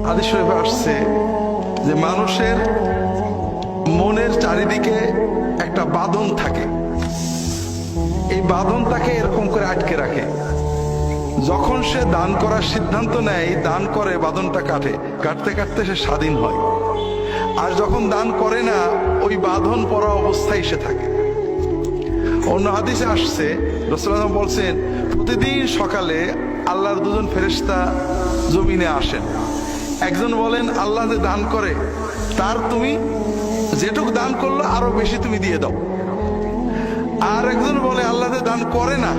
হাদিস শরীফে আসছে যে মানুষের মনের চারিদিকে একটা বাঁধন থাকে, এই বাঁধন তাকে এরকম করে আটকে রাখে। যখন সে দান করার সিদ্ধান্ত নেয়, দান করে, বাঁধনটা কাটে, কাটতে কাটতে সে স্বাধীন হয়। আর যখন দান করে না, ওই বাঁধন পরা অবস্থায় সে থাকে। অন্য হাদিসে আসছে, রাসূলুল্লাহ বলছেন প্রতিদিন সকালে আল্লাহর দুজন ফেরেশতা জমিনে আসেন। একজন বলেন আল্লাহ যে দান করে তার তুমি যেটুকু দান করলো আরো বেশি তুমি দিয়ে দাও। আর একজন বলে আল্লাহ যে দান করে না,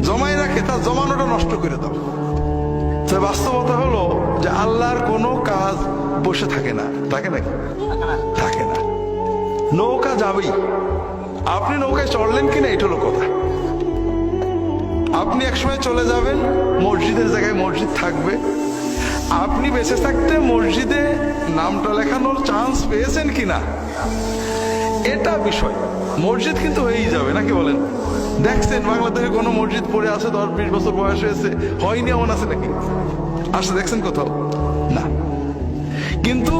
জমাই রাখে, তার জমানোটা নষ্ট করে দাও। তো বাস্তবতা হলো যে আল্লাহর কোনো কাজ বসে থাকে না, থাকে নাকি? থাকে না। নৌকা যাবেই, আপনি নৌকায় চড়লেন কিনা এটা হলো কথা। আপনি একসময় চলে যাবেন, মসজিদের জায়গায় মসজিদ থাকবে। আপনি বেঁচে থাকতে মসজিদে নামটা লেখানোর চান্স পেয়েছেন কিনা এটা বিষয়। মসজিদ কিন্তু হয়েই যাবে, নাকি বলেন? দেখছেন বাংলাদেশে কোনো মসজিদ পড়ে আছে 10-20 বছর বয়স হয়েছে, হয়নি এমন আছে নাকি? আসলে দেখছেন কোথাও? না। কিন্তু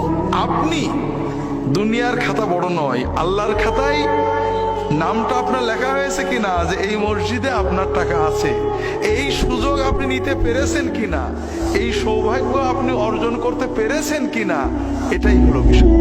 আপনি, দুনিয়ার খাতা বড় নয়, আল্লাহর খাতায় নামটা আপনার লেখা হয়েছে কিনা যে এই মসজিদে আপনার টাকা আছে, এই সুযোগ আপনি নিতে পেরেছেন কিনা, এই সৌভাগ্য আপনি অর্জন করতে পেরেছেন কিনা, এটাই হলো বিষয়।